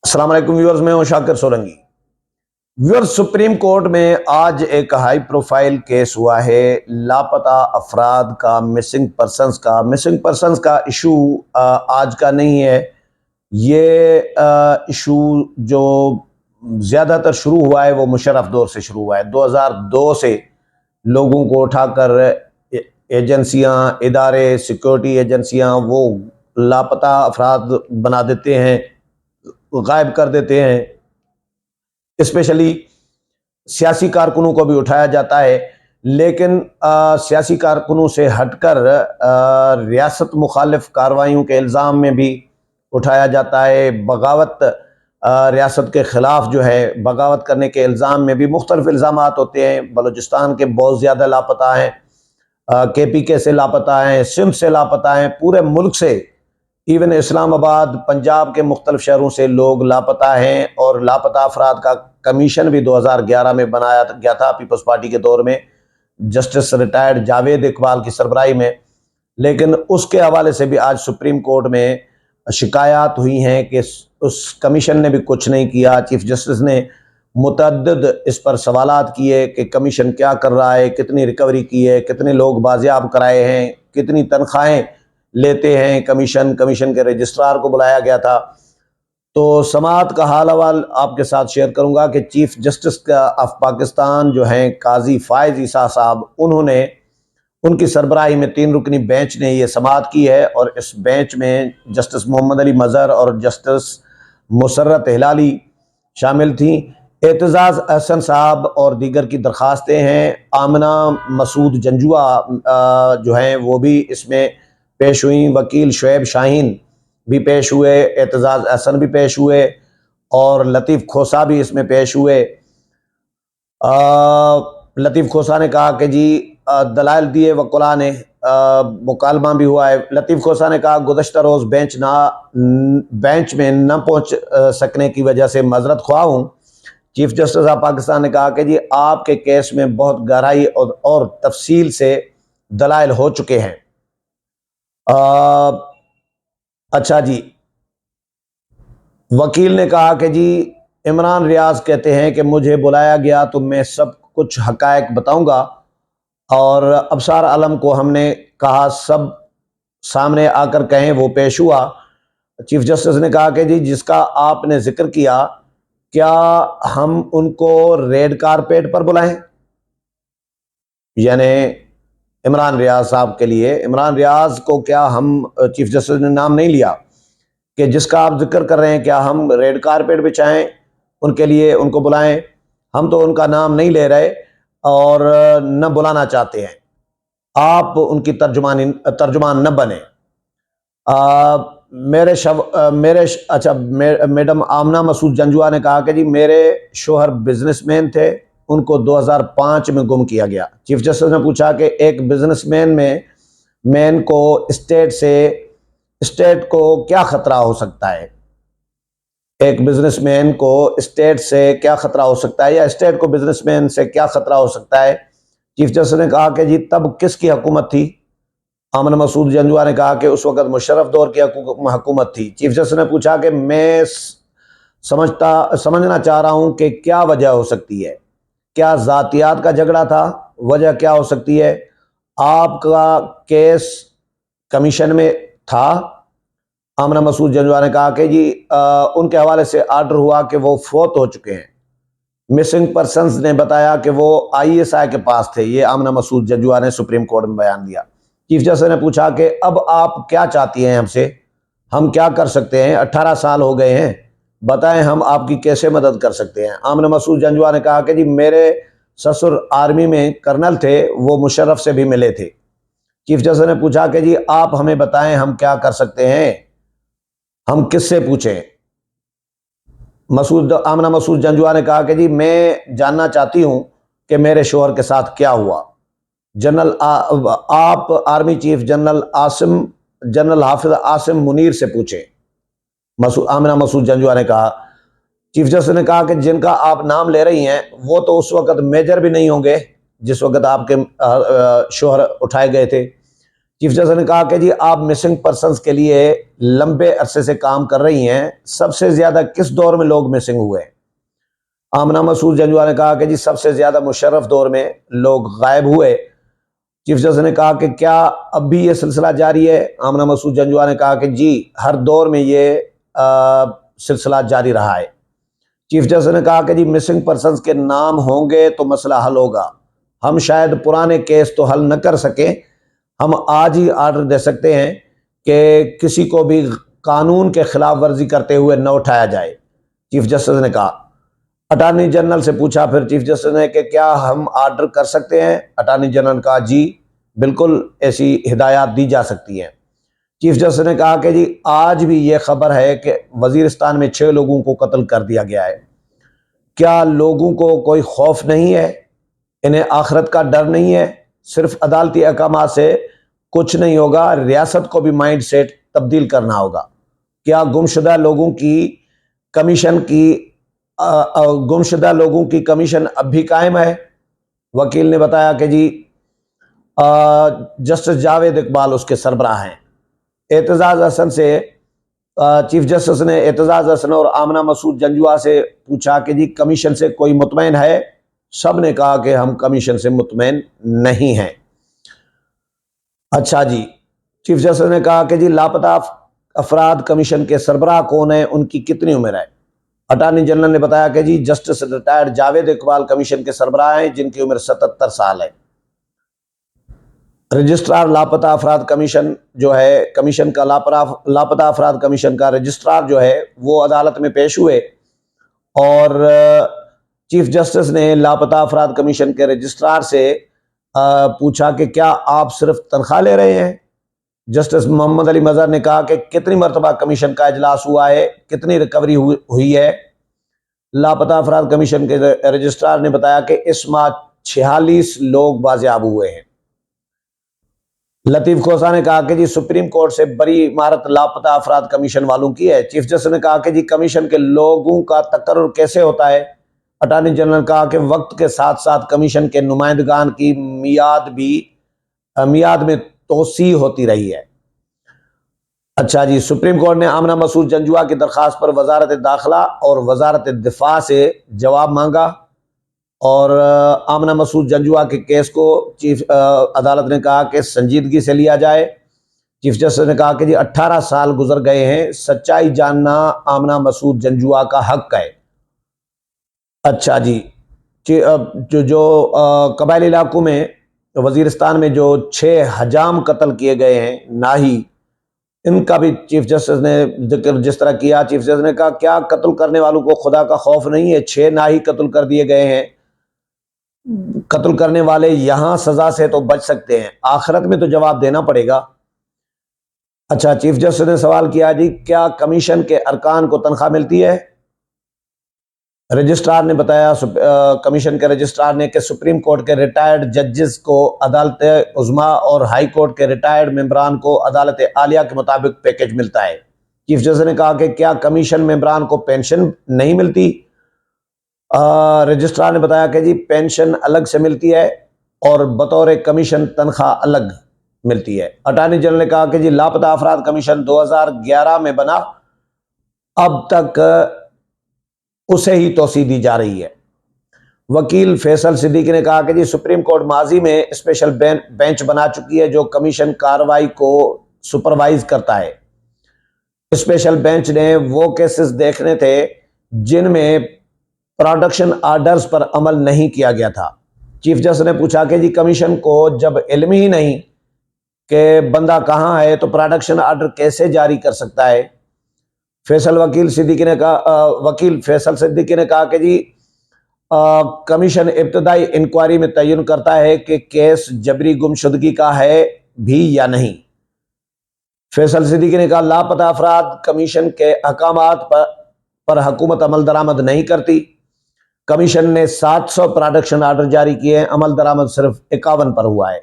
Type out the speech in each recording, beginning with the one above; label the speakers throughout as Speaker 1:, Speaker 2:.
Speaker 1: السلام علیکم ویورز، میں ہوں شاکر سولنگی۔ ویورز، سپریم کورٹ میں آج ایک ہائی پروفائل کیس ہوا ہے لاپتہ افراد کا، مسنگ پرسنز کا ایشو آج کا نہیں ہے۔ یہ ایشو جو زیادہ تر شروع ہوا ہے وہ مشرف دور سے شروع ہوا ہے۔ 2002 سے لوگوں کو اٹھا کر ایجنسیاں، ادارے، سیکورٹی ایجنسیاں وہ لاپتہ افراد بنا دیتے ہیں، غائب کر دیتے ہیں۔ اسپیشلی سیاسی کارکنوں کو بھی اٹھایا جاتا ہے، لیکن سیاسی کارکنوں سے ہٹ کر ریاست مخالف کارروائیوں کے الزام میں بھی اٹھایا جاتا ہے۔ بغاوت، ریاست کے خلاف جو ہے بغاوت کرنے کے الزام میں بھی مختلف الزامات ہوتے ہیں۔ بلوچستان کے بہت زیادہ لاپتہ ہیں، KPK سے لاپتہ ہیں، سندھ سے لاپتہ ہیں، پورے ملک سے، ایون اسلام آباد، پنجاب کے مختلف شہروں سے لوگ لاپتہ ہیں۔ اور لاپتہ افراد کا کمیشن بھی 2011 میں بنایا گیا تھا پیپلز پارٹی کے دور میں، جسٹس ریٹائرڈ جاوید اقبال کی سربراہی میں۔ لیکن اس کے حوالے سے بھی آج سپریم کورٹ میں شکایات ہوئی ہیں کہ اس کمیشن نے بھی کچھ نہیں کیا۔ چیف جسٹس نے متعدد اس پر سوالات کیے کہ کمیشن کیا کر رہا ہے، کتنی ریکوری کی ہے، کتنے لوگ بازیاب کرائے ہیں، کتنی تنخواہیں لیتے ہیں۔ کمیشن کے رجسٹرار کو بلایا گیا تھا۔ تو سماعت کا حال احوال آپ کے ساتھ شیئر کروں گا کہ چیف جسٹس آف پاکستان جو ہیں قاضی فائز عیسیٰ صاحب، انہوں نے ان کی سربراہی میں 3 رکنی بینچ نے یہ سماعت کی ہے، اور اس بینچ میں جسٹس محمد علی مظہر اور جسٹس مسرت ہلالی شامل تھیں۔ اعتزاز احسن صاحب اور دیگر کی درخواستیں ہیں۔ آمنہ مسعود جنجوعہ جو ہیں وہ بھی اس میں پیش ہوئیں، وکیل شعیب شاہین بھی پیش ہوئے، اعتزاز احسن بھی پیش ہوئے، اور لطیف کھوسہ بھی اس میں پیش ہوئے۔ لطیف کھوسہ نے کہا کہ جی دلائل دیے وکلاء نے، مکالمہ بھی ہوا ہے۔ لطیف کھوسہ نے کہا گزشتہ روز بینچ میں نہ پہنچ سکنے کی وجہ سے معذرت خواہ ہوں۔ چیف جسٹس آف پاکستان نے کہا کہ جی آپ کے کیس میں بہت گہرائی اور تفصیل سے دلائل ہو چکے ہیں۔ اچھا جی، وکیل نے کہا کہ جی عمران ریاض کہتے ہیں کہ مجھے بلایا گیا تو میں سب کچھ حقائق بتاؤں گا، اور ابصار عالم کو ہم نے کہا سب سامنے آ کر کہیں، وہ پیش ہوا۔ چیف جسٹس نے کہا کہ جی جس کا آپ نے ذکر کیا، کیا ہم ان کو ریڈ کارپیٹ پر بلائیں؟ یعنی عمران ریاض صاحب کے لیے، عمران ریاض کو کیا ہم، چیف جسٹس نے نام نہیں لیا کہ جس کا آپ ذکر کر رہے ہیں کیا ہم ریڈ کارپیٹ بچھائیں ان کے لیے، ان کو بلائیں؟ ہم تو ان کا نام نہیں لے رہے اور نہ بلانا چاہتے ہیں، آپ ان کی ترجمان نہ بنیں۔ میڈم آمنہ مسعود جنجوعہ نے کہا کہ جی میرے شوہر بزنس مین تھے، ان کو 2005 میں گم کیا گیا۔ چیف جسٹس نے پوچھا کہ ایک بزنس مین کو اسٹیٹ کو کیا خطرہ ہو سکتا ہے؟ ایک بزنس مین کو اسٹیٹ سے کیا خطرہ ہو سکتا ہے، یا اسٹیٹ کو بزنس مین سے کیا خطرہ ہو سکتا ہے؟ چیف جسٹس نے کہا کہ جی تب کس کی حکومت تھی؟ آمنہ مسعود جنجوعہ نے کہا کہ اس وقت مشرف دور کی حکومت تھی۔ چیف جسٹس نے پوچھا کہ میں سمجھنا چاہ رہا ہوں کہ کیا وجہ ہو سکتی ہے، کیا ذاتیات کا جھگڑا تھا؟ وجہ کیا ہو سکتی ہے؟ آپ کا کیس کمیشن میں تھا؟ آمنہ مسعود جنجوعہ نے کہا کہ جی ان کے حوالے سے آرڈر ہوا کہ وہ فوت ہو چکے ہیں۔ مسنگ پرسنز نے بتایا کہ وہ ISI کے پاس تھے۔ یہ آمنہ مسعود جنجوعہ نے سپریم کورٹ میں بیان دیا۔ چیف جسٹس نے پوچھا کہ اب آپ کیا چاہتی ہیں ہم سے، ہم کیا کر سکتے ہیں؟ 18 سال ہو گئے ہیں، بتائیں ہم آپ کی کیسے مدد کر سکتے ہیں؟ آمنہ مسعود جنجوعہ نے کہا کہ جی میرے سسر آرمی میں کرنل تھے، وہ مشرف سے بھی ملے تھے۔ چیف جسٹس نے پوچھا کہ جی آپ ہمیں بتائیں ہم کیا کر سکتے ہیں، ہم کس سے پوچھیں؟ آمنہ مسعود جنجوعہ نے کہا کہ جی میں جاننا چاہتی ہوں کہ میرے شوہر کے ساتھ کیا ہوا۔ آپ آرمی چیف جنرل حافظ عاصم منیر سے پوچھیں، آمنہ مسعود جنجوعہ نے کہا۔ چیف جسٹس نے کہا کہ جن کا آپ نام لے رہی ہیں وہ تو اس وقت میجر بھی نہیں ہوں گے جس وقت آپ کے شوہر اٹھائے گئے تھے۔ چیف جسٹس نے کہا کہ جی آپ مسنگ پرسنز کے لیے لمبے عرصے سے کام کر رہی ہیں، سب سے زیادہ کس دور میں لوگ مسنگ ہوئے؟ آمنہ مسعود جنجوعہ نے کہا کہ جی سب سے زیادہ مشرف دور میں لوگ غائب ہوئے۔ چیف جسٹس نے کہا کہ کیا اب بھی یہ سلسلہ جاری ہے؟ آمنہ مسعود جنجوعہ نے کہا کہ جی ہر دور میں یہ سلسلہ جاری رہا ہے۔ چیف جسٹس نے کہا کہ جی مسنگ پرسنز کے نام ہوں گے تو مسئلہ حل ہوگا، ہم شاید پرانے کیس تو حل نہ کر سکیں، ہم آج ہی آرڈر دے سکتے ہیں کہ کسی کو بھی قانون کے خلاف ورزی کرتے ہوئے نہ اٹھایا جائے، چیف جسٹس نے کہا۔ اٹارنی جنرل سے پوچھا پھر چیف جسٹس نے کہ کیا ہم آرڈر کر سکتے ہیں؟ اٹارنی جنرل نے کہا جی بالکل ایسی ہدایات دی جا سکتی ہیں۔ چیف جسٹس نے کہا کہ جی آج بھی یہ خبر ہے کہ وزیرستان میں 6 لوگوں کو قتل کر دیا گیا ہے، کیا لوگوں کو کوئی خوف نہیں ہے؟ انہیں آخرت کا ڈر نہیں ہے؟ صرف عدالتی احکامات سے کچھ نہیں ہوگا، ریاست کو بھی مائنڈ سیٹ تبدیل کرنا ہوگا۔ کیا گمشدہ لوگوں کی کمیشن اب بھی قائم ہے؟ وکیل نے بتایا کہ جی جسٹس جاوید اقبال اس کے سربراہ ہیں۔ اعتزاز احسن سے چیف جسٹس نے اعتزاز احسن اور آمنہ مسعود جنجوعہ سے پوچھا کہ جی کمیشن سے کوئی مطمئن ہے؟ سب نے کہا کہ ہم کمیشن سے مطمئن نہیں ہیں۔ اچھا جی، چیف جسٹس نے کہا کہ جی لاپتہ افراد کمیشن کے سربراہ کون ہیں، ان کی کتنی عمر ہے؟ اٹارنی جنرل نے بتایا کہ جی justice retired Javed Iqbal commission کے سربراہ ہیں، جن کی عمر 77 سال ہے۔ رجسٹرار لاپتہ افراد کمیشن جو ہے، کمیشن کا لاپتہ افراد کمیشن کا رجسٹرار جو ہے وہ عدالت میں پیش ہوئے اور چیف جسٹس نے لاپتہ افراد کمیشن کے رجسٹرار سے پوچھا کہ کیا آپ صرف تنخواہ لے رہے ہیں؟ جسٹس محمد علی مظہر نے کہا کہ کتنی مرتبہ کمیشن کا اجلاس ہوا ہے، کتنی ریکوری ہوئی ہے؟ لاپتہ افراد کمیشن کے رجسٹرار نے بتایا کہ اس ماہ 46 لوگ بازیاب ہوئے ہیں۔ لطیف کھوسہ نے کہا کہ جی سپریم کورٹ سے بڑی عمارت لاپتہ افراد کمیشن والوں کی ہے۔ چیف جسٹس نے کہا کہ جی کمیشن کے لوگوں کا تقرر کیسے ہوتا ہے؟ اٹارنی جنرل نے کہا کہ وقت کے ساتھ ساتھ کمیشن کے نمائندگان کی میعاد میں توسیع ہوتی رہی ہے۔ اچھا جی، سپریم کورٹ نے آمنہ مسعود جنجوعہ کی درخواست پر وزارت داخلہ اور وزارت دفاع سے جواب مانگا اور آمنہ مسعود جنجوعہ کے کیس کو عدالت نے کہا کہ سنجیدگی سے لیا جائے۔ چیف جسٹس نے کہا کہ جی 18 سال گزر گئے ہیں، سچائی جاننا آمنہ مسعود جنجوعہ کا حق ہے۔ اچھا جی، جو قبائلی علاقوں میں وزیرستان میں جو 6 حجام قتل کیے گئے ہیں ناہی، ان کا بھی چیف جسٹس نے ذکر جس طرح کیا۔ چیف جسٹس نے کہا کیا قتل کرنے والوں کو خدا کا خوف نہیں ہے؟ 6 ناہی قتل کر دیے گئے ہیں، قتل کرنے والے یہاں سزا سے تو بچ سکتے ہیں، آخرت میں تو جواب دینا پڑے گا۔ اچھا، چیف جسٹس نے سوال کیا جی کیا کمیشن کے ارکان کو تنخواہ ملتی ہے؟ رجسٹرار نے بتایا، کمیشن کے رجسٹرار نے، کہ سپریم کورٹ کے ریٹائرڈ ججز کو عدالت عظمیٰ اور ہائی کورٹ کے ریٹائرڈ ممبران کو عدالت عالیہ کے مطابق پیکج ملتا ہے۔ چیف جسٹس نے کہا کہ کیا کمیشن ممبران کو پینشن نہیں ملتی؟ رجسٹرار نے بتایا کہ جی پینشن الگ سے ملتی ہے اور بطور کمیشن تنخواہ الگ ملتی ہے۔ اٹارنی جنرل نے کہا کہ جی لاپتہ افراد کمیشن 2011 میں بنا، اب تک اسے ہی توسیع دی جا رہی ہے۔ وکیل فیصل صدیقی نے کہا کہ جی سپریم کورٹ ماضی میں اسپیشل بینچ بنا چکی ہے جو کمیشن کارروائی کو سپروائز کرتا ہے۔ اسپیشل بینچ نے وہ کیسز دیکھنے تھے جن میں پروڈکشن آرڈرز پر عمل نہیں کیا گیا تھا۔ چیف جسٹس نے پوچھا کہ جی کمیشن کو جب علم ہی نہیں کہ بندہ کہاں ہے تو پروڈکشن آرڈر کیسے جاری کر سکتا ہے؟ وکیل فیصل صدیقی نے کہا کہ جی کمیشن ابتدائی انکوائری میں تعین کرتا ہے کہ کیس جبری گمشدگی کا ہے بھی یا نہیں۔ فیصل صدیقی نے کہا لاپتہ افراد کمیشن کے احکامات پر حکومت عمل درآمد نہیں کرتی۔ کمیشن نے 700 پروڈکشن آرڈر جاری کیے ہیں، عمل درآمد صرف 51 پر ہوا ہے۔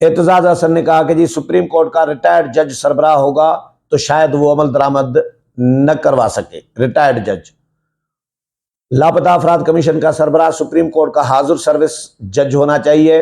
Speaker 1: اعتزاز احسن نے کہا کہ جی سپریم کورٹ کا ریٹائرڈ جج سربراہ ہوگا تو شاید وہ عمل درآمد نہ کروا سکے۔ ریٹائرڈ جج، لاپتہ افراد کمیشن کا سربراہ سپریم کورٹ کا حاضر سروس جج ہونا چاہیے۔